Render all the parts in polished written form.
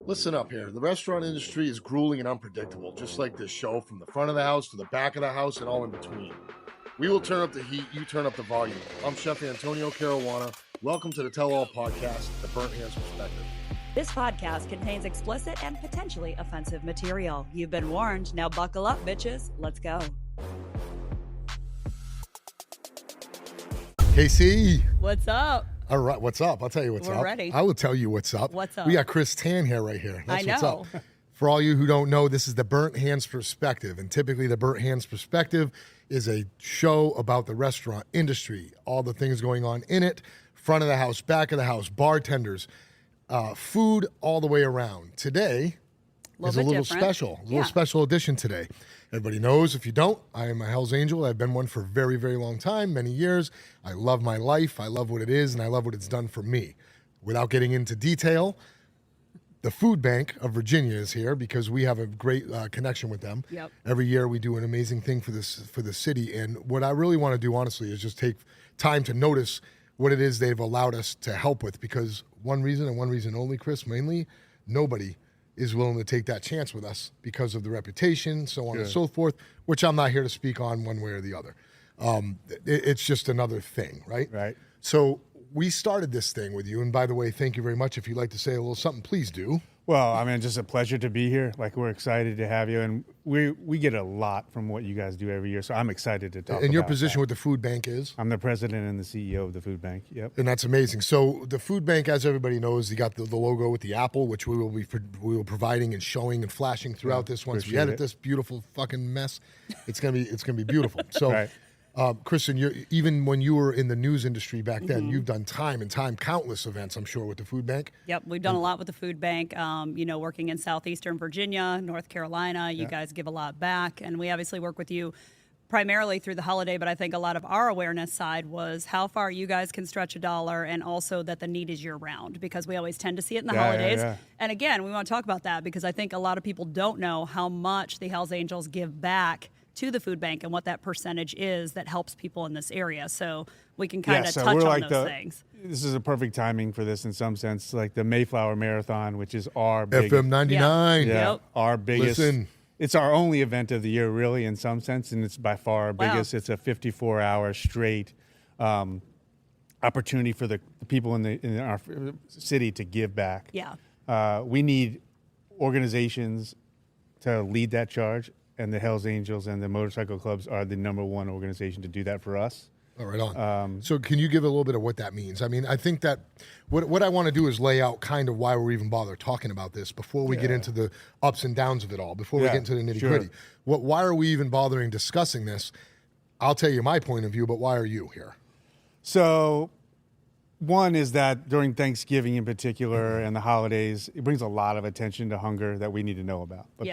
Listen up here. The restaurant industry is grueling and unpredictable, just like this show, from the front of the house to the back of the house and all in between. We will turn up the heat, you turn up the volume. I'm Chef Antonio Caruana. Welcome to the Tell All Podcast, The Burnt Hands Perspective. This podcast contains explicit and potentially offensive material. You've been warned. Now buckle up, bitches. Let's go. KC. What's up? All right, what's up? I'll tell you what's up. We're ready. I will tell you what's up. What's up? We got Chris Tan here right here. That's I know. what's up. For all you who don't know, this is the Burnt Hands Perspective. And typically the Burnt Hands Perspective is a show about the restaurant industry, all the things going on in it, front of the house, back of the house, bartenders, food all the way around. Today is a little special, special edition today. Everybody knows, if you don't, I am a Hell's Angel. I've been one for a very, very long time, many years. I love my life. I love what it is, and I love what it's done for me. Without getting into detail, the Foodbank of Virginia is here because we have a great connection with them. Yep. Every year we do an amazing thing for the city, and what I really want to do, honestly, is just take time to notice what it is they've allowed us to help with, because one reason and one reason only, Chris, mainly, nobody is willing to take that chance with us because of the reputation, so on and so forth, which I'm not here to speak on one way or the other. It's just another thing, right? Right. So we started this thing with you, and by the way, thank you very much. If you'd like to say a little something, please do. Well, I mean, just a pleasure to be here. Like, we're excited to have you, and we get a lot from what you guys do every year, so I'm excited to talk about And your position that. with the Food Bank is? I'm the president and the CEO of the Food Bank. Yep. And that's amazing. So the Food Bank, as everybody knows, you got the logo with the apple, which we will be providing and showing and flashing throughout this once we edit this beautiful fucking mess. It's gonna be beautiful. So. Right. Chris, even when you were in the news industry back then, you've done time and time, countless events, I'm sure, with the Food Bank. Yep, we've done a lot with the Food Bank. Working in southeastern Virginia, North Carolina, you guys give a lot back, and we obviously work with you primarily through the holiday, but I think a lot of our awareness side was how far you guys can stretch a dollar, and also that the need is year-round, because we always tend to see it in the holidays. Yeah. And again, we want to talk about that because I think a lot of people don't know how much the Hells Angels give back to the Food Bank and what that percentage is that helps people in this area. So we can kind of touch on those things. This is a perfect timing for this in some sense, like the Mayflower Marathon, which is our big, FM 99. our biggest. Listen. It's our only event of the year, really, in some sense, and it's by far our biggest. It's a 54-hour straight opportunity for the people in our city to give back. Yeah. We need organizations to lead that charge, and the Hells Angels and the motorcycle clubs are the number one organization to do that for us. All right, on. So can you give a little bit of what that means? I mean, I think that what I want to do is lay out kind of why we're even bother talking about this before we get into the ups and downs of it all, before we get into the nitty-gritty. Why are we even bothering discussing this? I'll tell you my point of view, but why are you here? So one is that during Thanksgiving in particular and the holidays, it brings a lot of attention to hunger that we need to know about. But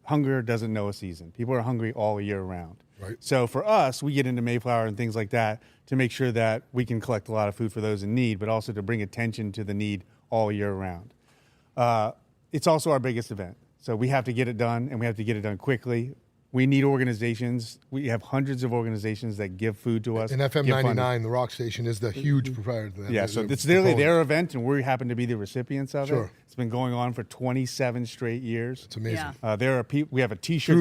hunger doesn't know a season. People are hungry all year round. Right. So for us, we get into Mayflower and things like that to make sure that we can collect a lot of food for those in need, but also to bring attention to the need all year round. It's also our biggest event. So we have to get it done, and we have to get it done quickly. We need organizations. We have hundreds of organizations that give food to us. And FM 99, the rock station, is the huge proprietor of that. Yeah, so it's literally their event, and we happen to be the recipients of it. It's been going on for 27 straight years. It's amazing. There are people. We have a T-shirt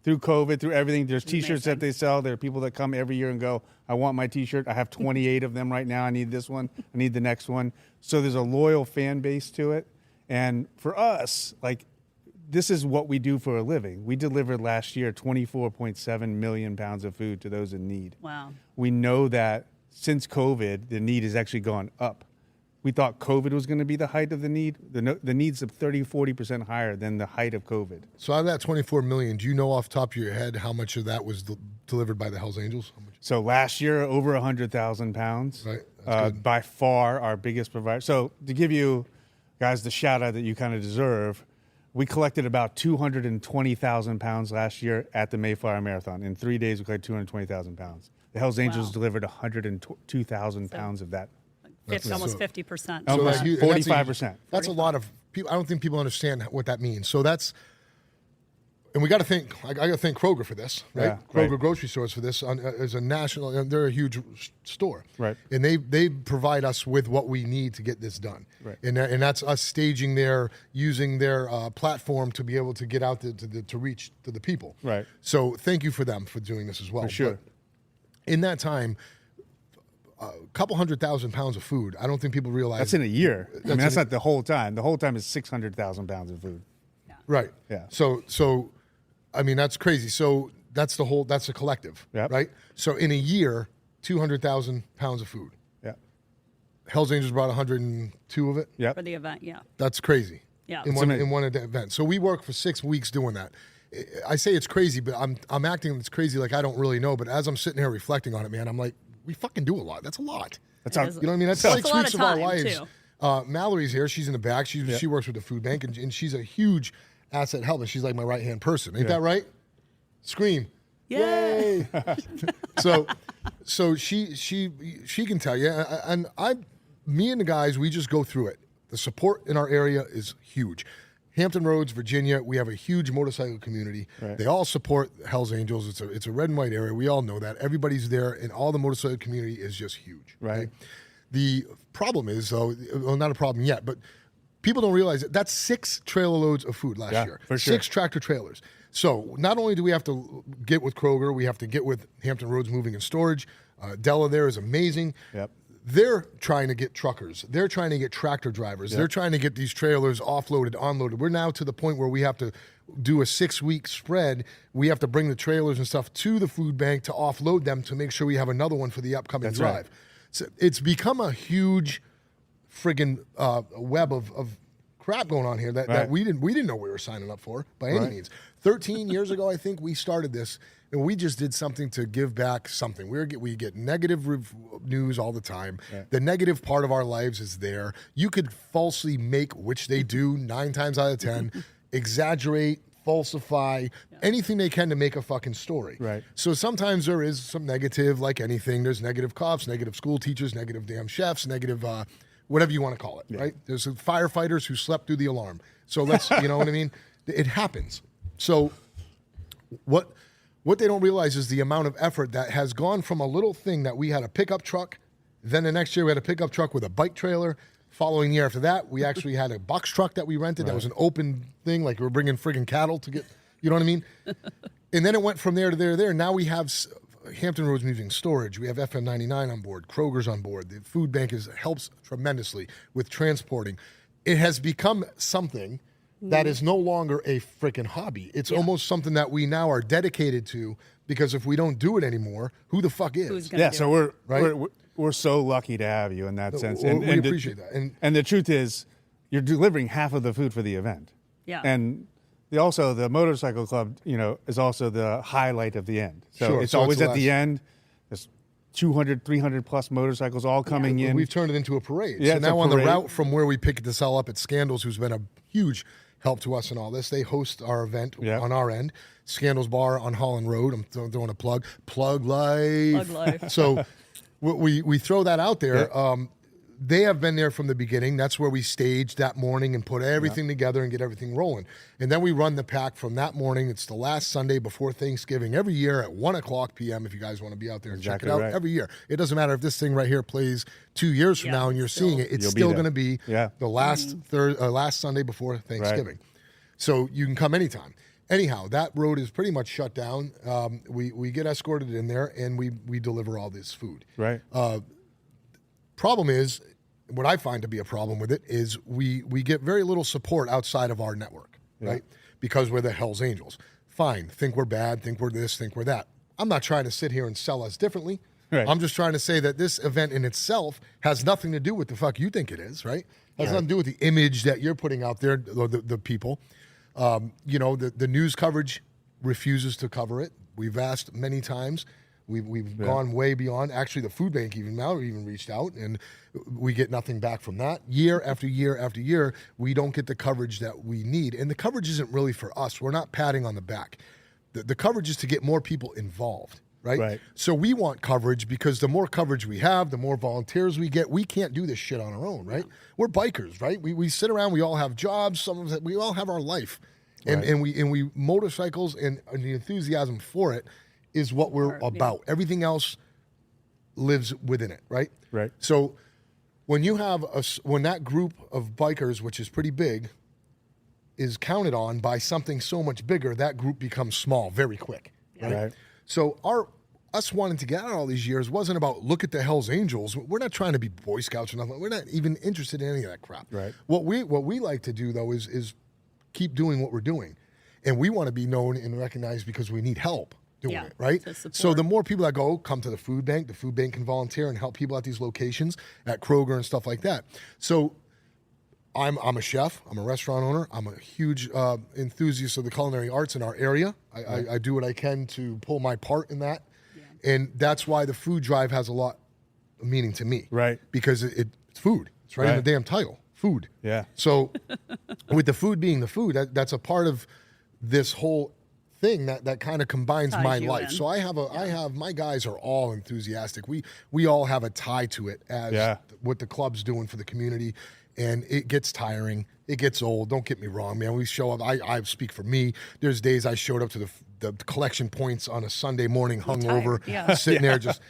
through COVID, through everything. There's T-shirts that they sell. There are people that come every year and go, "I want my T-shirt. I have 28 of them right now. I need this one. I need the next one." So there's a loyal fan base to it, and for us, like, this is what we do for a living. We delivered last year 24.7 million pounds of food to those in need. Wow. We know that since COVID, the need has actually gone up. We thought COVID was going to be the height of the need. The need's 30-40% higher than the height of COVID. So out of that 24 million, do you know off the top of your head how much of that was delivered by the Hells Angels? So last year, over 100,000 pounds. Right. By far our biggest provider. So to give you guys the shout out that you kind of deserve, we collected about 220,000 pounds last year at the Mayflower Marathon. In 3 days, we collected 220,000 pounds. The Hells Angels delivered 102,000 pounds of that. Almost 50%. Almost 45%. That's a lot of people. I don't think people understand what that means. So that's And we got to thank, I got to thank Kroger for this, right? Yeah, Kroger right. grocery stores for this as a national, they're a huge store. Right. And they provide us with what we need to get this done. Right. And that's us staging using their platform to be able to get out to reach to the people. Right. So thank you for them for doing this as well. For sure. But in that time, a couple 100,000 pounds of food. I don't think people realize. That's in a year. That's not the whole time. The whole time is 600,000 pounds of food. Right. Yeah. So, I mean, that's crazy. So that's a collective, Yep. right? So in a year, 200,000 pounds of food. Yeah. Hell's Angels brought 102 of it. Yep. For the event, yeah. That's crazy. Yeah. In one event. So we work for 6 weeks doing that. I say it's crazy, but I'm acting it's crazy like I don't really know. But as I'm sitting here reflecting on it, man, I'm like, we fucking do a lot. That's a lot. That's It how, is. You know what I mean? That's It's 6 a lot weeks of of our time, lives. too. Mallory's here. She's in the back. She works with the food bank, and she's a huge asset help. And she's like my right-hand person. Ain't that right? Scream. Yay! So she can tell you, and me and the guys, we just go through it. The support in our area is huge. Hampton Roads, Virginia, we have a huge motorcycle community. Right. They all support Hell's Angels. It's a red and white area. We all know that. Everybody's there, and all the motorcycle community is just huge. Right. Okay? The problem is, though, well, not a problem yet, but people don't realize that's 6 trailer loads of food last year. For sure. 6 tractor trailers. So not only do we have to get with Kroger, we have to get with Hampton Roads Moving and Storage. Della there is amazing. Yep. They're trying to get truckers. They're trying to get tractor drivers. They're trying to get these trailers offloaded, unloaded. We're now to the point where we have to do a 6-week spread. We have to bring the trailers and stuff to the food bank to offload them to make sure we have another one for the upcoming That's drive. right. So it's become a huge friggin' web of crap going on here that we didn't know we were signing up for by any means. 13 years ago, I think we started this, and we just did something to give back something. We get negative news all the time. Yeah. The negative part of our lives is there. You could falsely make, which they do 9 times out of 10, exaggerate, falsify, anything they can to make a fucking story. Right. So sometimes there is some negative, like anything. There's negative cops, negative school teachers, negative damn chefs, negative whatever you want to call it, right? There's firefighters who slept through the alarm. So let's, you know what I mean? It happens. So what they don't realize is the amount of effort that has gone from a little thing that we had a pickup truck, then the next year we had a pickup truck with a bike trailer. Following year after that, we actually had a box truck that we rented that was an open thing, like we were bringing friggin' cattle to get, you know what I mean? And then it went from there to there. Now we have Hampton Roads Moving Storage. We have FM99 on board. Kroger's on board. The food bank helps tremendously with transporting. It has become something that is no longer a freaking hobby. It's almost something that we now are dedicated to, because if we don't do it anymore, who the fuck is? Who's gonna do so it? we're so lucky to have you in that sense. We appreciate that. And the truth is, you're delivering half of the food for the event. Yeah. And the motorcycle club, is also the highlight of the end. So Sure. it's So always it's at the end. There's 200, 300 plus motorcycles all coming in. We've turned it into a parade. Yeah, so it's now a on the parade. route from where we picked this all up at Scandals, who's been a huge help to us in all this. They host our event on our end. Scandals Bar on Holland Road. I'm throwing a plug. Plug life. Plug life. So we throw that out there. Yeah. They have been there from the beginning. That's where we staged that morning and put everything together and get everything rolling. And then we run the pack from that morning. It's the last Sunday before Thanksgiving every year at 1:00 p.m. if you guys want to be out there and check it out. Right. Every year. It doesn't matter if this thing right here plays 2 years from now and you're seeing it. It's You'll be still there. going to be the last last Sunday before Thanksgiving. Right. So you can come anytime. Anyhow, that road is pretty much shut down. We get escorted in there and we deliver all this food. Right. Problem is, what I find to be a problem with it is we get very little support outside of our network, right? Because we're the Hells Angels. Fine, think we're bad, think we're this, think we're that. I'm not trying to sit here and sell us differently. Right. I'm just trying to say that this event in itself has nothing to do with the fuck you think it is, right? Has nothing to do with the image that you're putting out there, or the people. The news coverage refuses to cover it. We've asked many times. We've gone way beyond. Actually, the food bank now even reached out, and we get nothing back from that. Year after year after year, we don't get the coverage that we need. And the coverage isn't really for us. We're not patting on the back. The coverage is to get more people involved, right? So we want coverage because the more coverage we have, the more volunteers we get. We can't do this shit on our own, right? We're bikers, right? We sit around. We all have jobs. We all have our life. And we motorcycles and the enthusiasm for it is what we're about. Everything else lives within it, right? Right. So when you have when that group of bikers, which is pretty big, is counted on by something so much bigger, that group becomes small very quick. Right. So us wanting to get out all these years wasn't about look at the Hells Angels. We're not trying to be Boy Scouts or nothing. We're not even interested in any of that crap. Right. What we like to do though is keep doing what we're doing, and we want to be known and recognized because we need help doing it, right? So the more people that come to the food bank can volunteer and help people at these locations, at Kroger and stuff like that. So I'm a chef. I'm a restaurant owner. I'm a huge enthusiast of the culinary arts in our area. I do what I can to pull my part in that. And that's why the food drive has a lot of meaning to me. Right. Because it's food. It's right in the damn title. Food. Yeah. So with the food being the food, that's a part of this whole thing that kind of combines my life. So I have my guys are all enthusiastic. We all have a tie to it as what the club's doing for the community. And it gets tiring. It gets old. Don't get me wrong, man. We show up. I speak for me. There's days I showed up to the collection points on a Sunday morning, hungover, sitting there just,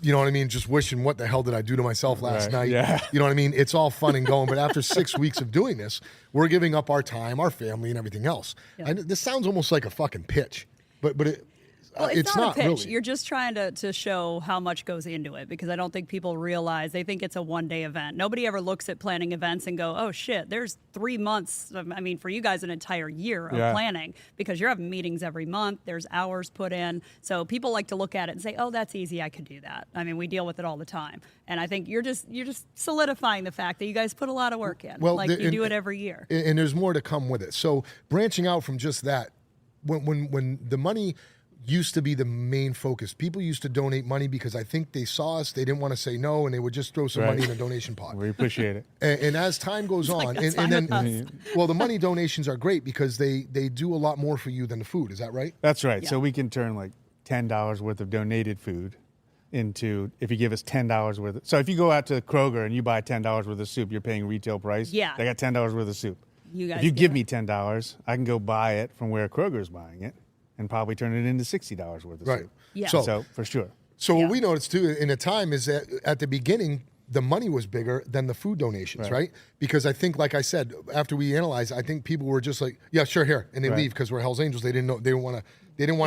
you know what I mean, just wishing what the hell did I do to myself last night. Yeah. You know what I mean? It's all fun and going, but after 6 weeks of doing this, we're giving up our time, our family, and everything else. Yeah. And this sounds almost like a fucking pitch, but it's not a pitch. Really. You're just trying to show how much goes into it, because I don't think people realize. They think it's a one-day event. Nobody ever looks at planning events and go, oh, shit, there's 3 months. I mean, for you guys, an entire year of planning, because you're having meetings every month. There's hours put in. So people like to look at it and say, oh, that's easy. I could do that. I mean, we deal with it all the time. And I think you're just solidifying the fact that you guys put a lot of work in. Well, you do it every year. And there's more to come with it. So branching out from just that, when the money used to be the main focus. People used to donate money because I think they saw us, they didn't want to say no, and they would just throw some money in a donation pot. We appreciate it. And as time goes on, and then, well, the money donations are great because they do a lot more for you than the food. Is that right? That's right. Yeah. So we can turn like $10 worth of donated food into, if you give us $10 worth of, so if you go out to Kroger and you buy $10 worth of soup, you're paying retail price. Yeah. They got $10 worth of soup. If you give me $10, I can go buy it from where Kroger's buying it and probably turn it into $60 worth of soup. Yeah. So for sure. So what we noticed too in a time is that at the beginning, the money was bigger than the food donations, right? Because I think, like I said, after we analyzed, I think people were just like, yeah, sure, here. And they leave because we're Hells Angels. They didn't know, they didn't want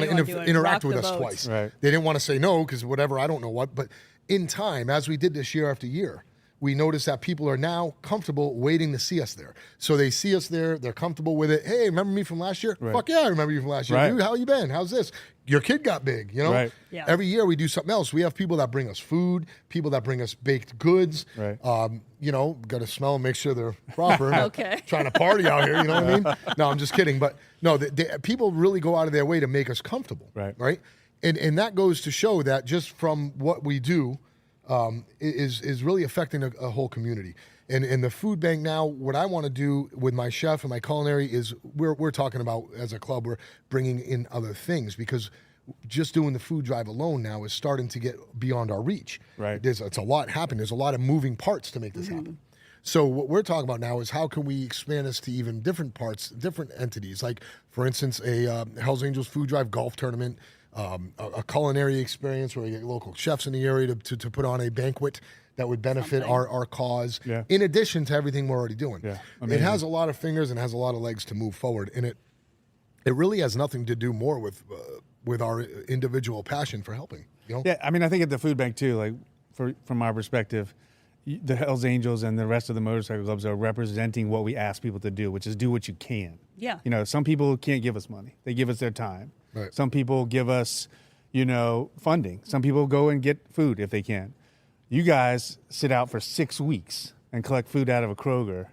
to interact with us twice. Right. They didn't want to say no because whatever, I don't know what. But in time, as we did this year after year, we noticed that people are now comfortable waiting to see us there. So they see us there, they're comfortable with it. Hey, remember me from last year? Fuck yeah, I remember you from last year. Dude, how you been? How's this? Your kid got big, you know? Every year we do something else. We have people that bring us food, people that bring us baked goods. You know, got to smell and make sure they're proper. Trying to party out here, you know what I mean? No, I'm just kidding. But no, people really go out of their way to make us comfortable, right? And that goes to show that just from what we do, is really affecting a whole community. And the food bank now, what I want to do with my chef and my culinary is we're talking about, as a club, we're bringing in other things, because just doing the food drive alone now is starting to get beyond our reach. It's a lot happening. There's a lot of moving parts to make this happen. So what we're talking about now is how can we expand this to even different parts, different entities, like, for instance, a Hells Angels food drive golf tournament, a culinary experience where we get local chefs in the area to put on a banquet that would benefit our cause, in addition to everything we're already doing. It has a lot of fingers and has a lot of legs to move forward, and it really has nothing to do more with our individual passion for helping. You know? Yeah, I mean, I think at the food bank too, like from our perspective, the Hells Angels and the rest of the motorcycle clubs are representing what we ask people to do, which is do what you can. Yeah. You know, some people can't give us money; they give us their time. Some people give us, funding. Some people go and get food if they can. You guys sit out for 6 weeks and collect food out of a Kroger.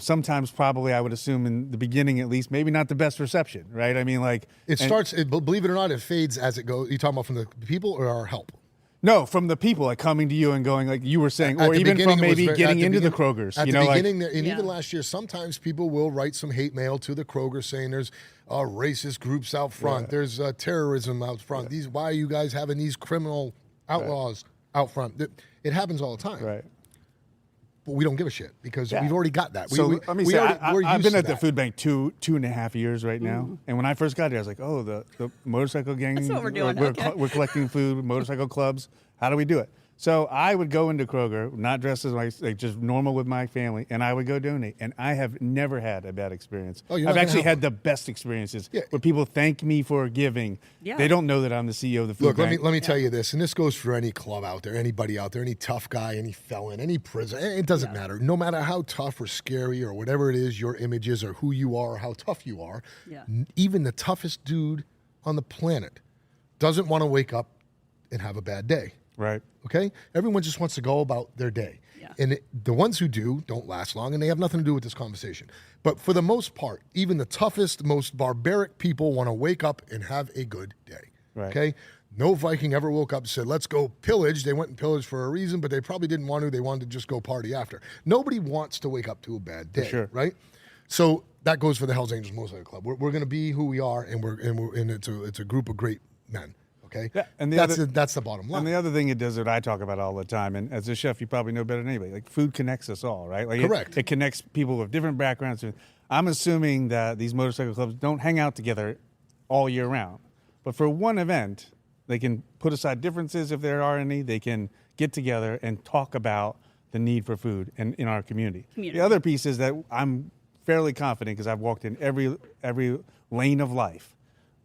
Sometimes, probably, I would assume in the beginning at least, maybe not the best reception, right? I mean, like... believe it or not, it fades as it goes. You talking about from the people or our help? No, from the people, like coming to you and going, like you were saying, or even from maybe getting into the Krogers. At the beginning, and even last year, sometimes people will write some hate mail to the Kroger saying there's racist groups out front, there's terrorism out front. Why are you guys having these criminal outlaws out front? It happens all the time. but we don't give a shit because we've already got that. So let me say, I've been at the that. food bank 2.5 years right now, and when I first got here, I was like, oh, the motorcycle gang. That's what we're doing. We're collecting food, motorcycle clubs. How do we do it? So I would go into Kroger, not dressed as like just normal with my family, and I would go donate. And I have never had a bad experience. I've actually had the best experiences where people thank me for giving. Yeah. They don't know that I'm the CEO of the food bank. Let me tell you this, and this goes for any club out there, anybody out there, any tough guy, any felon, any prison. It doesn't matter. No matter how tough or scary or whatever it is your image is or who you are or how tough you are, even the toughest dude on the planet doesn't want to wake up and have a bad day. Right. Okay? Everyone just wants to go about their day. Yeah. And the ones who do don't last long, and they have nothing to do with this conversation. But for the most part, even the toughest, most barbaric people want to wake up and have a good day. Right. Okay? No Viking ever woke up and said, let's go pillage. They went and pillaged for a reason, but they probably didn't want to. They wanted to just go party after. Nobody wants to wake up to a bad day. For sure. Right? So that goes for the Hells Angels Motorcycle Club. We're going to be who we are, and it's a group of great men. Okay, and that's the bottom line. And the other thing it does that I talk about all the time, and as a chef, you probably know better than anybody. Like food connects us all, right? Like correct. It connects people with different backgrounds. I'm assuming that these motorcycle clubs don't hang out together all year round, but for one event, they can put aside differences if there are any. They can get together and talk about the need for food in our community. The other piece is that I'm fairly confident because I've walked in every lane of life,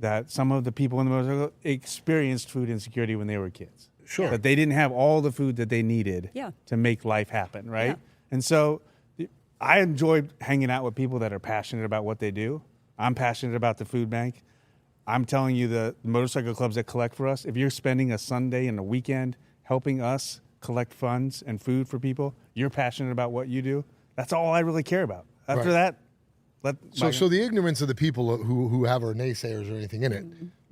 that some of the people in the motorcycle experienced food insecurity when they were kids. Sure. That they didn't have all the food that they needed to make life happen, right? Yeah. And so I enjoy hanging out with people that are passionate about what they do. I'm passionate about the food bank. I'm telling you, the motorcycle clubs that collect for us, if you're spending a Sunday and a weekend helping us collect funds and food for people, you're passionate about what you do. That's all I really care about. After that, so the ignorance of the people who have our naysayers or anything in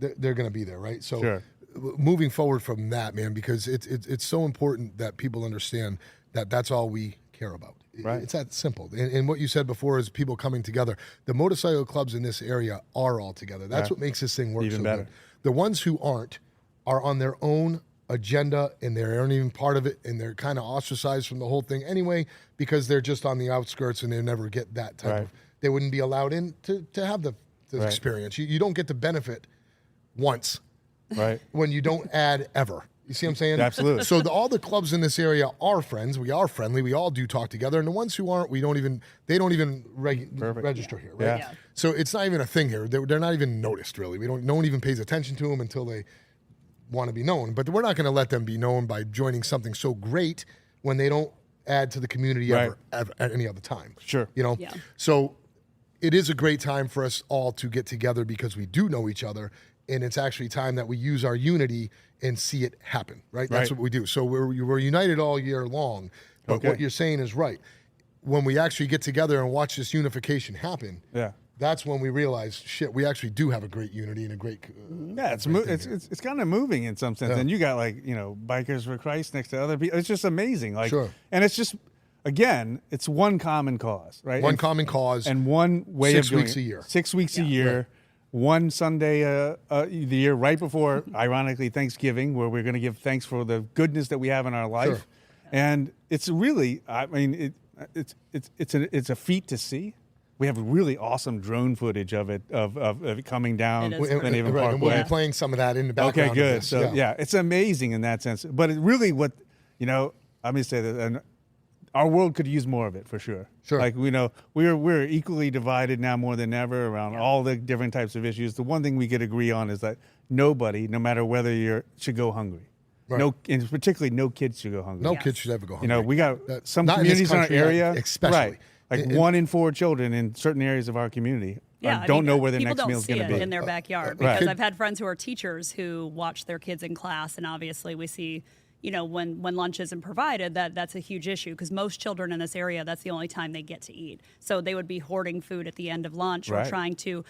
it, they're going to be there, right? So moving forward from that, man, because it's so important that people understand that that's all we care about. Right. It's that simple. And what you said before is people coming together. The motorcycle clubs in this area are all together. That's what makes this thing work even so better. Good. The ones who aren't are on their own agenda, and they aren't even part of it, and they're kind of ostracized from the whole thing anyway because they're just on the outskirts and they never get that type of. They wouldn't be allowed in to have the experience. You don't get to benefit once, when you don't add ever. You see what I'm saying? Absolutely. So all the clubs in this area are friends. We are friendly. We all do talk together. And the ones who aren't, they don't even register here, right? Yeah. So it's not even a thing here. They're not even noticed, really. No one even pays attention to them until they want to be known. But we're not going to let them be known by joining something so great when they don't add to the community ever at any other time. Sure. You know? Yeah. So it is a great time for us all to get together because we do know each other, and it's actually time that we use our unity and see it happen, right? That's what we do. So we're united all year long, but what you're saying is right. When we actually get together and watch this unification happen, that's when we realize, shit, we actually do have a great unity and a great it's kind of moving in some sense. And you got Bikers for Christ next to other people. It's just amazing. And it's just, again, it's one common cause, right? One common cause. And one way of doing it. 6 weeks a year. 6 weeks a year. Right. One Sunday the year right before, ironically, Thanksgiving, where we're going to give thanks for the goodness that we have in our life. Sure. And it's really, I mean, it's a feat to see. We have really awesome drone footage of it coming down. We'll be playing some of that in the background. Okay, good. So it's amazing in that sense. But it really, let me say that, and our world could use more of it for sure. Sure. Like we're equally divided now more than ever around all the different types of issues. The one thing we could agree on is that nobody, no matter whether should go hungry. Right. No, and particularly no kids should go hungry. No kids should ever go hungry. We got some communities in our area, especially. Like 1 in 4 children in certain areas of our community don't know where their next meal is going to be. People don't see it in their backyard because I've had friends who are teachers who watch their kids in class, and obviously we see, when lunch isn't provided, that's a huge issue because most children in this area, that's the only time they get to eat. So they would be hoarding food at the end of lunch or trying to,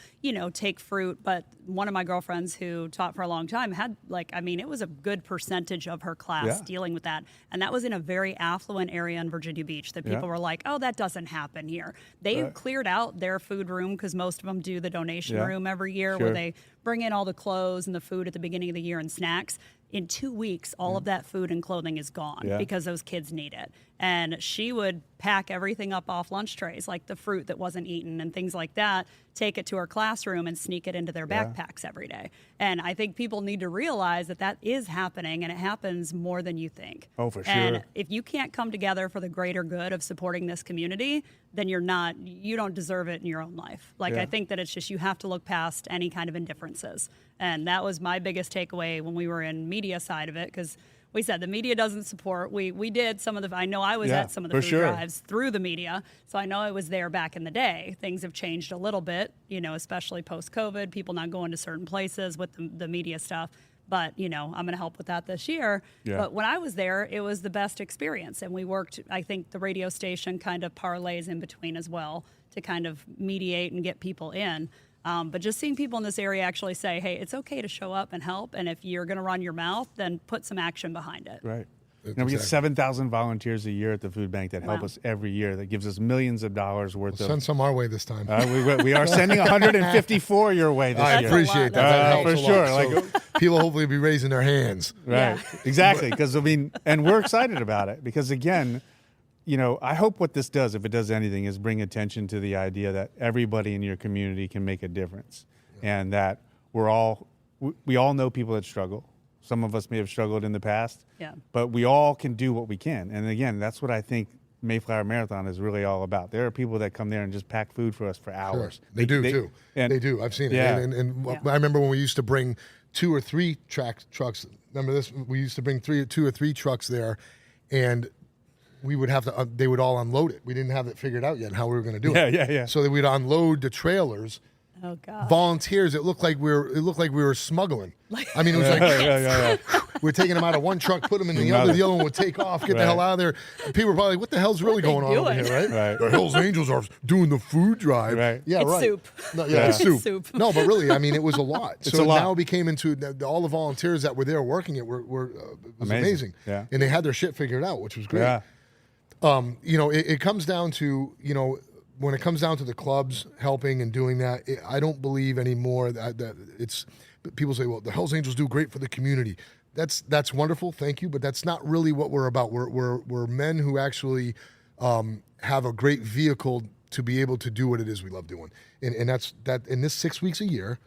take fruit. But one of my girlfriends who taught for a long time had it was a good percentage of her class dealing with that. And that was in a very affluent area in Virginia Beach that people were like, oh, that doesn't happen here. They cleared out their food room because most of them do the donation room every year where they bring in all the clothes and the food at the beginning of the year and snacks. In 2 weeks, all of that food and clothing is gone because those kids need it. And she would pack everything up off lunch trays, like the fruit that wasn't eaten and things like that, take it to her classroom and sneak it into their backpacks every day. And I think people need to realize that that is happening, and it happens more than you think. Oh, for sure. And if you can't come together for the greater good of supporting this community, then you don't deserve it in your own life. Like, I think that it's just, you have to look past any kind of indifferences. And that was my biggest takeaway when we were in media side of it, because we said the media doesn't support. We did some of the, I know I was at some of the food drives through the media, so I know I was there back in the day. Things have changed a little bit, especially post-COVID, people not going to certain places with the media stuff. But, I'm going to help with that this year. Yeah. But when I was there, it was the best experience. And we worked, I think the radio station kind of parlays in between as well to kind of mediate and get people in. But just seeing people in this area actually say, hey, it's okay to show up and help. And if you're going to run your mouth, then put some action behind it. Right. We get 7,000 volunteers a year at the food bank that help us every year. That gives us millions of dollars worth of. Send some our way this time. We are sending 154 your way this year. I appreciate that. That helps for sure. So people hopefully be raising their hands. Right. Exactly. Because and we're excited about it because again, I hope what this does, if it does anything, is bring attention to the idea that everybody in your community can make a difference, and that we all know people that struggle. Some of us may have struggled in the past, but we all can do what we can. And again, that's what I think Mayflower Marathon is really all about. There are people that come there and just pack food for us for hours. Sure. They do too. They do. I've seen it. Yeah. And I remember when we used to bring 2 or 3 trucks. Remember this? We used to bring 2 or 3 trucks there, and we would have to. They would all unload it. We didn't have it figured out yet how we were going to do it. Yeah. So we'd unload the trailers. Oh God! Volunteers. It looked like we were smuggling. I mean, it was like we're taking them out of one truck, put them in the other. The other one would take off, get the hell out of there. And people were probably like, "What the hell's really going on over here?" Right? The Hells Angels are doing the food drive. Right. Yeah. It's soup. No, it's soup. No, but really, I mean, it was a lot. So now it became into all the volunteers that were there working it were was amazing. Yeah. And they had their shit figured out, which was great. Yeah. It comes down to when it comes down to the clubs helping and doing that, I don't believe anymore that it's. People say, well, the Hells Angels do great for the community. That's wonderful, thank you, but that's not really what we're about. We're men who actually have a great vehicle to be able to do what it is we love doing, and that's that. In this 6 weeks a year,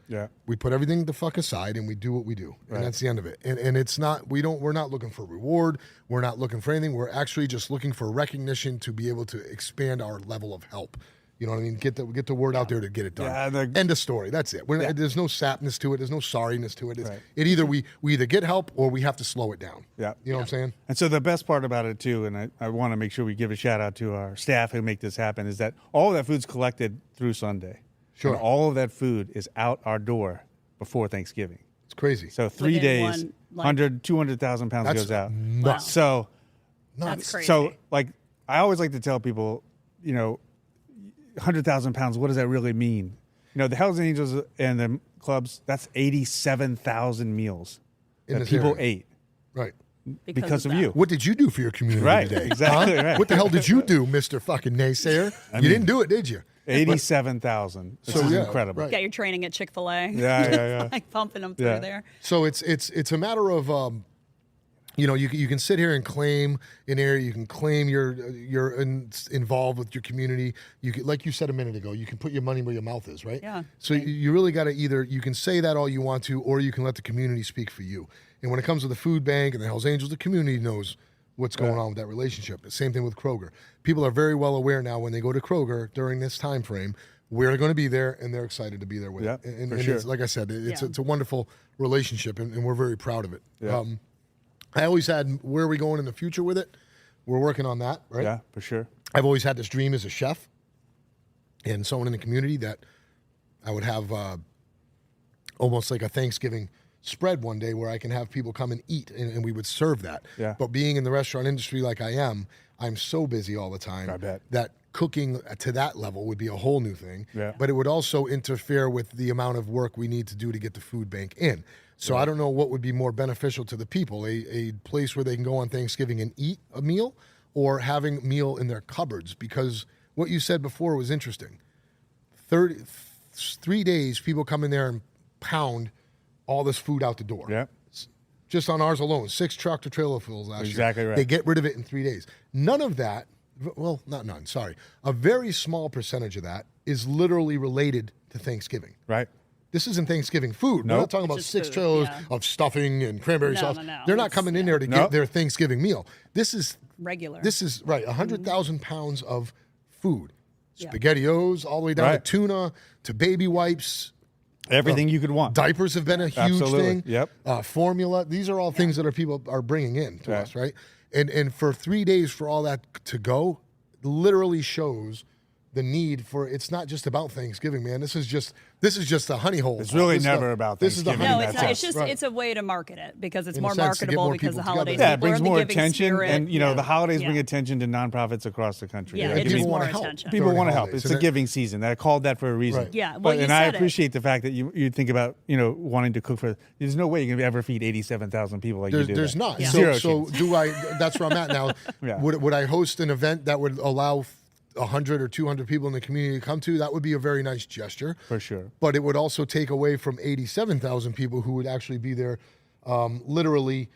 we put everything the fuck aside and we do what we do, and that's the end of it. And it's not we're not looking for reward. We're not looking for anything. We're actually just looking for recognition to be able to expand our level of help. You know what I mean? Get the word out there to get it done. End of story. That's it. There's no sapness to it. There's no sorriness to it. It either we either get help or we have to slow it down. Yeah. You know what I'm saying? And so the best part about it too, and I want to make sure we give a shout out to our staff who make this happen, is that all of that food's collected through Sunday. Sure. And all of that food is out our door before Thanksgiving. It's crazy. So 3 days, 200,000 pounds goes out. Nuts. Wow. So That's crazy. So I always like to tell people, 100,000 pounds, what does that really mean? The Hells Angels and the clubs, that's 87,000 meals that people ate. Right. Because of you. What did you do for your community today? Exactly. Right. What the hell did you do, Mr. fucking naysayer? You didn't do it, did you? 87,000. This is incredible. Right. Got your training at Chick-fil-A. Yeah. Like pumping them through there. So it's a matter of you can sit here and claim an area. You can claim you're involved with your community. You can, like you said a minute ago, you can put your money where your mouth is, right? Yeah. So you really got to either you can say that all you want to, or you can let the community speak for you. And when it comes to the food bank and the Hells Angels, the community knows what's going on with that relationship. The same thing with Kroger. People are very well aware now when they go to Kroger during this time frame, we're going to be there, and they're excited to be there with it. And sure. it's, like I said, it's a wonderful relationship, and we're very proud of it. Yeah. I always had, where are we going in the future with it? We're working on that, right? Yeah, for sure. I've always had this dream as a chef and someone in the community that I would have almost like a Thanksgiving spread one day where I can have people come and eat, and we would serve that. Yeah. But being in the restaurant industry like I am, I'm so busy all the time I bet. that cooking to that level would be a whole new thing. Yeah. But it would also interfere with the amount of work we need to do to get the food bank in. So I don't know what would be more beneficial to the people, a place where they can go on Thanksgiving and eat a meal, or having a meal in their cupboards, because what you said before was interesting. 3 days, people come in there and pound all this food out the door. Yeah. just on ours alone, 6 tractor trailer fulls last year. Exactly right. They get rid of it in 3 days. None of that, well, not none, sorry. A very small percentage of that is literally related to Thanksgiving. Right. This isn't Thanksgiving food. We're not talking about just 6 food, trailers yeah. of stuffing and cranberry sauce. No. They're not coming in there to get their Thanksgiving meal. This is regular. This is right, 100,000 pounds of food. Yeah. SpaghettiOs, all the way down to tuna, to baby wipes. Everything you could want. Diapers have been a huge Absolutely. thing. Yep. Formula. These are all things that people are bringing in to us, right? And for 3 days for all that to go, literally shows the need for. It's not just about Thanksgiving, man. This is just a honey hole. It's really never about Thanksgiving. No, it's not. It's just it's a way to market it because it's In a more sense, to get marketable more because the people holidays. together. Yeah, it brings people are more in the giving attention, spirit. and the holidays bring Yeah. attention to nonprofits across the country. Yeah, Like, it people brings more wanna help. attention. people during want to help. holidays. It's a And giving season. I called that for a reason. Right. Yeah, well, you and I said it. appreciate the fact that you think about wanting to cook for. There's no way you can ever feed 87,000 people like you do. There's that. not. Yeah. Zero So chance. do I? That's where I'm at now. Yeah. Would I host an event that would allow 100 or 200 people in the community to come to? That would be a very nice gesture. For sure. But it would also take away from 87,000 people who would actually be there literally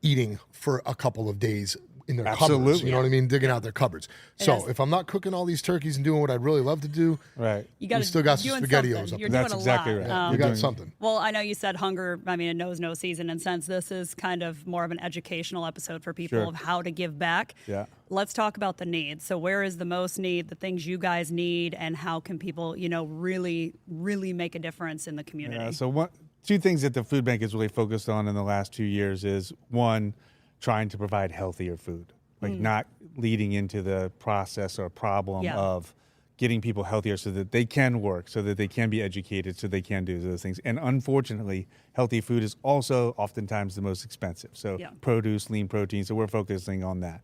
eating for a couple of days in their cupboards. Absolutely. You know what I mean? Digging out their cupboards. So is. if I'm not cooking all these turkeys and doing what I'd really love to do, Right. You got we still got some doing SpaghettiOs something. up You're there. That's doing a exactly lot. right. we You're got doing- something. Well, I know you said hunger. I mean, it knows no season. And since this is kind of more of an educational episode for people Sure. of how to give back, Yeah. let's talk about the needs. So, where is the most need? The things you guys need, and how can people, really, really make a difference in the community? Yeah, so two things that the food bank is really focused on in the last 2 years is, one, trying to provide healthier food, like not leading into the process or problem Yeah. of getting people healthier so that they can work, so that they can be educated, so they can do those things. And unfortunately, healthy food is also oftentimes the most expensive. So Yeah. produce, lean protein, so we're focusing on that.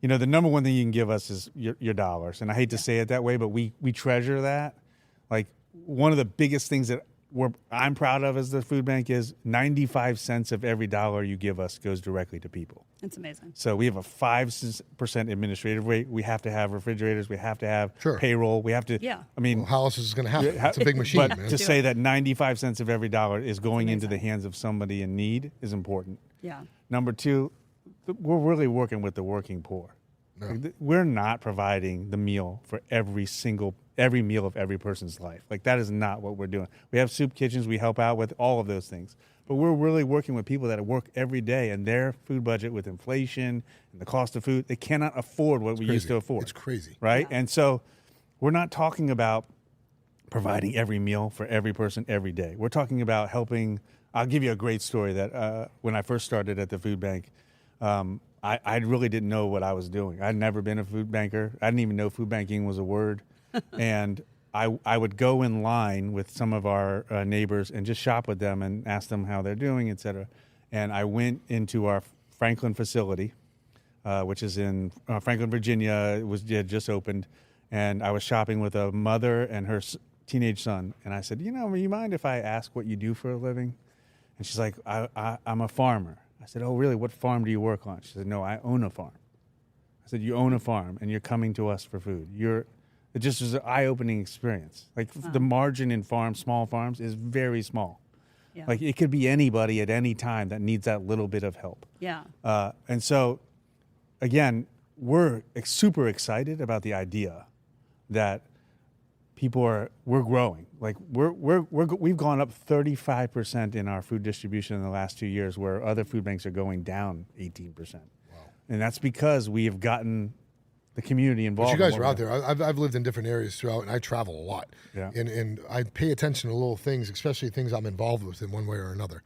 The number one thing you can give us is your dollars. And I hate to say it that way, but we treasure that. Like, one of the biggest things that I'm proud of as the food bank is 95 cents of every dollar you give us goes directly to people. It's amazing. So we have a 5% administrative rate. We have to have refrigerators. We have to have Sure. payroll. We have to. Yeah. I mean, Well, how else is this going to happen? It's a big machine, but man. to say that 95 cents of every dollar is going into the hands of somebody in need is important. Yeah. Number two, we're really working with the working poor. Like, we're not providing the meal for every meal of every person's life. Like, that is not what we're doing. We have soup kitchens. We help out with all of those things. But we're really working with people that work every day, and their food budget with inflation and the cost of food, they cannot afford what we used to afford. It's crazy. Right? And so we're not talking about providing every meal for every person every day. We're talking about helping. I'll give you a great story that when I first started at the food bank, I really didn't know what I was doing. I'd never been a food banker. I didn't even know food banking was a word. And I would go in line with some of our neighbors and just shop with them and ask them how they're doing, et cetera. And I went into our Franklin facility, which is in Franklin, Virginia. It had just opened. And I was shopping with a mother and her teenage son. And I said, you mind if I ask what you do for a living? And she's like, I'm a farmer. I said, oh, really? What farm do you work on? She said, no, I own a farm. I said, you own a farm, and you're coming to us for food. It just was an eye-opening experience. Like, the margin in small farms is very small. Yeah. Like, it could be anybody at any time that needs that little bit of help. Yeah. And so, again, we're super excited about the idea that we're growing. Like, we've gone up 35% in our food distribution in the last 2 years, where other food banks are going down 18%. Wow. And that's because we have gotten the community involved. But you guys are out there. I've lived in different areas throughout, and I travel a lot. Yeah. And I pay attention to little things, especially things I'm involved with in one way or another.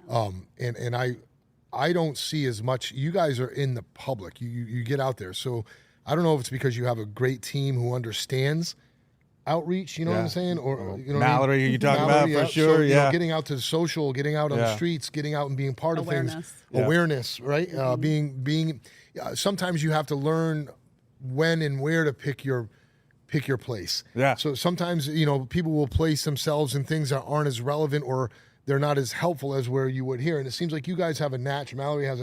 And I don't see as much. You guys are in the public. You get out there. So I don't know if it's because you have a great team who understands outreach, you know what I'm saying? Or Mallory, you're talking about, for sure. So, getting out to the social, getting out on the streets, getting out and being part of things. Awareness, right? Being sometimes you have to learn when and where to pick your place. Yeah. So sometimes, people will place themselves in things that aren't as relevant or they're not as helpful as where you would here. And it seems like you guys have a niche. Mallory has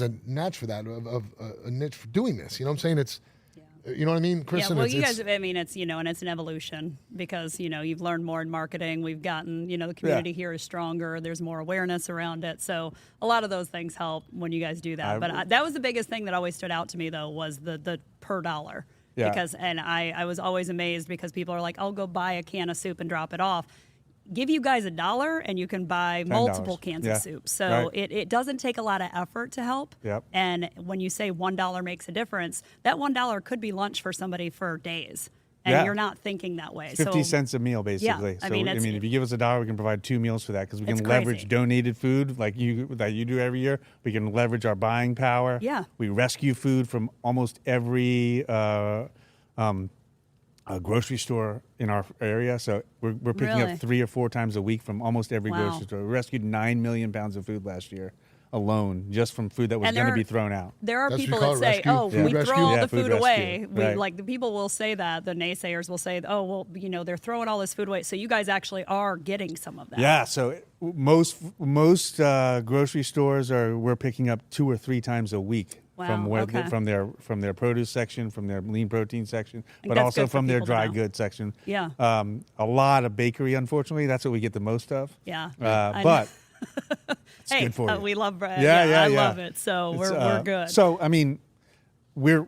a niche for that, of a niche for doing this. You know what I'm saying? You know what I mean, Kristen? Yeah, well, you guys, I mean, it's, and it's an evolution because, you've learned more in marketing. We've gotten, the community here is stronger. There's more awareness around it. So a lot of those things help when you guys do that. But that was the biggest thing that always stood out to me, though, was the per dollar. Yeah. Because, and I was always amazed because people are like, I'll go buy a can of soup and drop it off. Give you guys $1 and you can buy multiple cans of soup. So it doesn't take a lot of effort to help. Yep. And when you say $1 makes a difference, that $1 could be lunch for somebody for days. And you're not thinking that way. 50 cents a meal, basically. Yeah, So, if you give us $1, we can provide 2 meals for that because we can leverage donated food like that you do every year. We can leverage our buying power. Yeah. We rescue food from almost every grocery store in our area. So we're picking up 3 or 4 times a week from almost every grocery store. We rescued 9 million pounds of food last year alone, just from food that was going to be thrown out. There are That's people what we that say, call it, we rescue. throw all Yeah, the food food away. rescue. Right. Like the people will say that, the naysayers will say, oh, well, they're throwing all this food away. So you guys actually are getting some of that. Yeah, so most grocery stores we're picking up 2 or 3 times a week. Wow, From their produce section, from their lean protein section, but that's also good for from their people to dry know. goods section. Yeah. A lot of bakery, unfortunately, that's what we get the most of. Yeah. But it's Hey, good for you. we love bread. Yeah, I yeah. love it. So we're good. So I mean, we're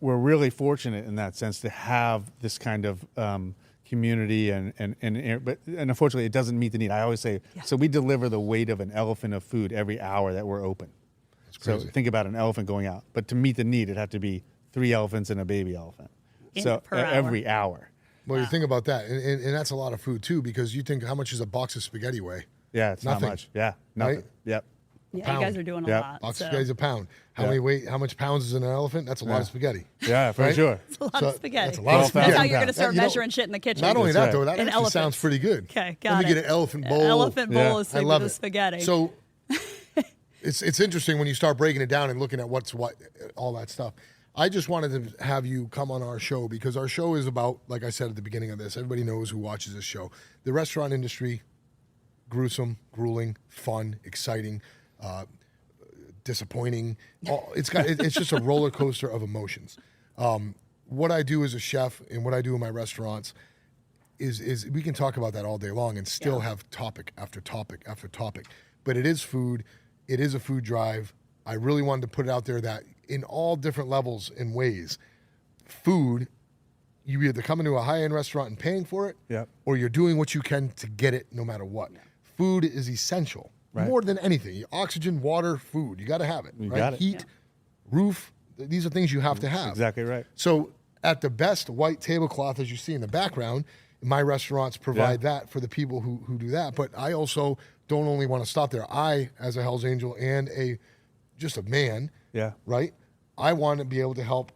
really fortunate in that sense to have this kind of community but unfortunately it doesn't meet the need. I always say so we deliver the weight of an elephant of food every hour that we're open. So think about an elephant going out, but to meet the need, it'd have to be 3 elephants and a baby elephant. Every hour. Well, you think about that, and that's a lot of food too, because you think how much does a box of spaghetti weigh? Yeah, it's Nothing. not much. Yeah, nothing. Right? Yep. Yeah, you guys are doing a lot. Box so. of spaghetti's a pound. How much pounds is in an elephant? That's a lot of spaghetti. Yeah, for Right? sure. It's a lot of spaghetti. That's a lot of spaghetti. That's how you're going to start You know, measuring shit in the kitchen. Not only That's that, though, right. that And actually sounds elephants. pretty good. Okay, got Let me it. get an elephant bowl. Elephant bowl is I love the it. spaghetti. So it's interesting when you start breaking it down and looking at what's what, all that stuff. I just wanted to have you come on our show because our show is about, like I said at the beginning of this, everybody knows who watches this show. The restaurant industry, gruesome, grueling, fun, exciting, disappointing. It's just a roller coaster of emotions. What I do as a chef and what I do in my restaurants is we can talk about that all day long and still have topic after topic after topic. But it is food. It is a food drive. I really wanted to put it out there that in all different levels and ways, food, you either come into a high-end restaurant and paying for it, or you're doing what you can to get it no matter what. Food is essential, more than anything. Oxygen, water, food, you got to have it. You right? got it. Heat, roof, these are things you have to have. Exactly right. So at the best white tablecloth, as you see in the background, my restaurants provide that for the people who do that. But I also don't only want to stop there. I, as a Hell's Angel and just a man, right? I want to be able to help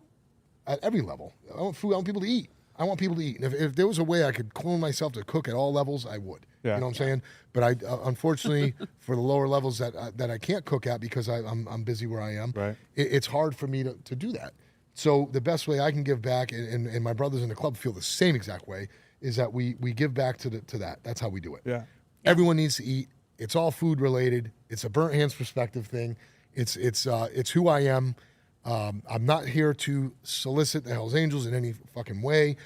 at every level. I want food. I want people to eat. I want people to eat. And if there was a way I could clone myself to cook at all levels, I would. You know what I'm saying? But I, unfortunately, for the lower levels that I can't cook at because I'm busy where I am, it's hard for me to do that. So the best way I can give back, and my brothers in the club feel the same exact way, is that we give back to that. That's how we do it. Yeah. Everyone needs to eat. It's all food related. It's a burnt hands perspective thing. It's who I am. I'm not here to solicit the Hells Angels in any fucking way,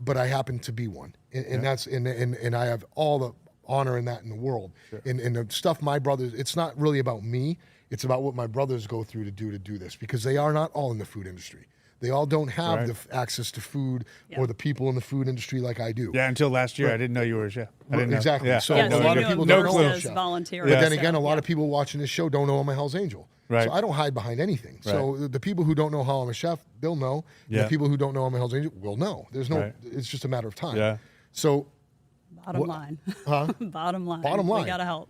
but I happen to be one, and that's and I have all the honor in that in the world. And the stuff my brothers, it's not really about me. It's about what my brothers go through to do this, because they are not all in the food industry. They all don't have the access to food or the people in the food industry like I do. Yeah, until last year, I didn't know you were a chef. I didn't know. Exactly. Yeah. So Yes, a lot you of knew people him don't know first I'm a as chef. volunteering. But then So, again, a lot of people watching this show don't know I'm a Hell's Angel. Right. So I don't hide behind anything. So the people who don't know how I'm a chef, they'll know. Yeah. The people who don't know I'm a Hell's Angel will know. There's no. Right. It's just a matter of time. Yeah. So Bottom line. Bottom line. We got to help.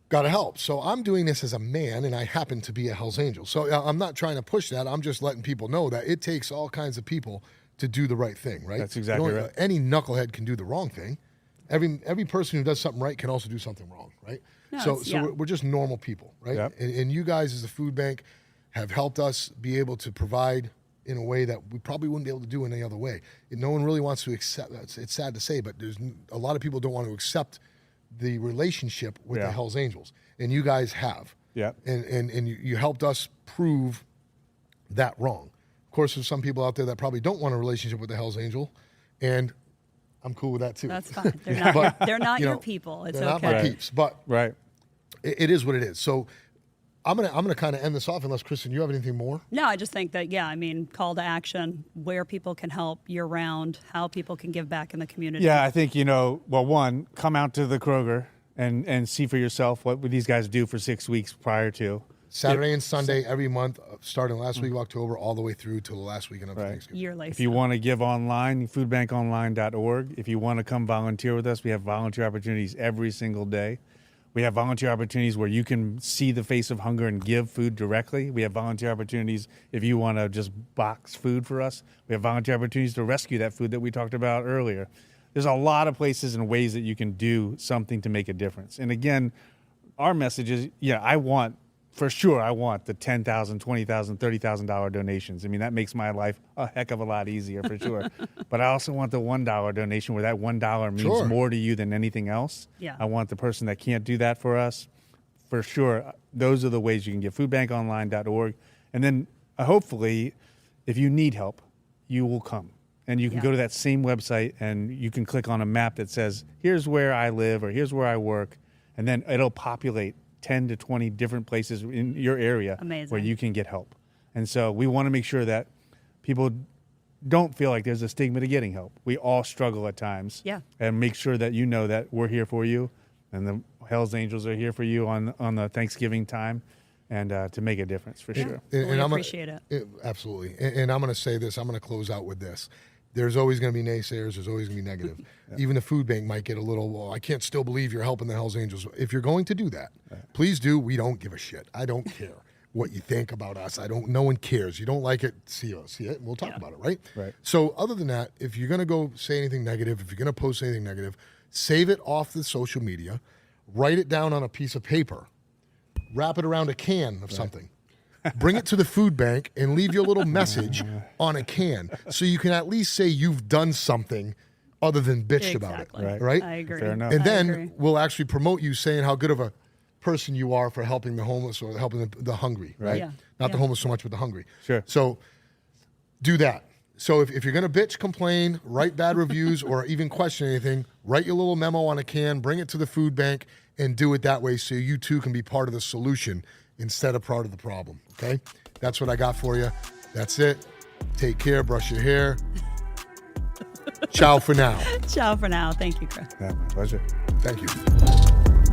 got to help. So I'm doing this as a man, and I happen to be a Hell's Angel. So I'm not trying to push that. I'm just letting people know that it takes all kinds of people to do the right thing, right? That's exactly right. Any knucklehead can do the wrong thing. Every person who does something right can also do something wrong, right? No, We're just normal people, right? Yep. And you guys as a food bank have helped us be able to provide in a way that we probably wouldn't be able to do in any other way. And no one really wants to accept that. It's sad to say, but there's a lot of people don't want to accept the relationship with the Hells Angels. And you guys have. Yeah. And you helped us prove that wrong. Of course, there's some people out there that probably don't want a relationship with the Hell's Angel, and I'm cool with that too. That's fine. They're not, they're not your people. It's they're okay. not my peeps, but Right. it is what it is. So I'm gonna kind of end this off, unless Kristen, you have anything more? No, I just think that, call to action, where people can help year round, how people can give back in the community. Yeah, I think, one, come out to the Kroger and see for yourself what these guys do for 6 weeks prior to. Saturday and Sunday every month, starting last week of October all the way through to the last weekend of Thanksgiving. Yearly. If you want to give online, foodbankonline.org. If you want to come volunteer with us, we have volunteer opportunities every single day. We have volunteer opportunities where you can see the face of hunger and give food directly. We have volunteer opportunities if you want to just box food for us. We have volunteer opportunities to rescue that food that we talked about earlier. There's a lot of places and ways that you can do something to make a difference. And again, our message is, I want the $10,000, $20,000, $30,000 donations. I mean, that makes my life a heck of a lot easier for sure. But I also want the $1 donation where that $1 means more to you than anything else. Yeah. I want the person that can't do that for us, for sure. Those are the ways you can give. Foodbankonline.org. And then hopefully, if you need help, you will come. And you can go to that same website and you can click on a map that says, here's where I live or here's where I work. And then it'll populate 10 to 20 different places in your area where you can get help. And so we want to make sure that people don't feel like there's a stigma to getting help. We all struggle at times. Yeah. And make sure that you know that we're here for you and the Hell's Angels are here for you on the Thanksgiving time and to make a difference for sure. And appreciate it. Absolutely. And I'm going to say this. I'm going to close out with this. There's always going to be naysayers. There's always going to be negative. Even the food bank might get a little, well, I can't still believe you're helping the Hells Angels. If you're going to do that, please do. We don't give a shit. I don't care what you think about us. No one cares. You don't like it, see it, and we'll talk about it, right? Right. So other than that, if you're going to go say anything negative, if you're going to post anything negative, save it off the social media, write it down on a piece of paper, wrap it around a can of something. Bring it to the food bank and leave your little message on a can so you can at least say you've done something other than bitched about it. Right? I agree. Fair enough. And then we'll actually promote you saying how good of a person you are for helping the homeless or helping the hungry, right? Yeah. Not the homeless so much, but the hungry. Sure. So do that. So if you're going to bitch, complain, write bad reviews, or even question anything, write your little memo on a can, bring it to the food bank, and do it that way so you too can be part of the solution instead of part of the problem, okay? That's what I got for you. That's it. Take care. Brush your hair. Ciao for now. Ciao for now. Thank you, Chris. Yeah, my pleasure. Thank you.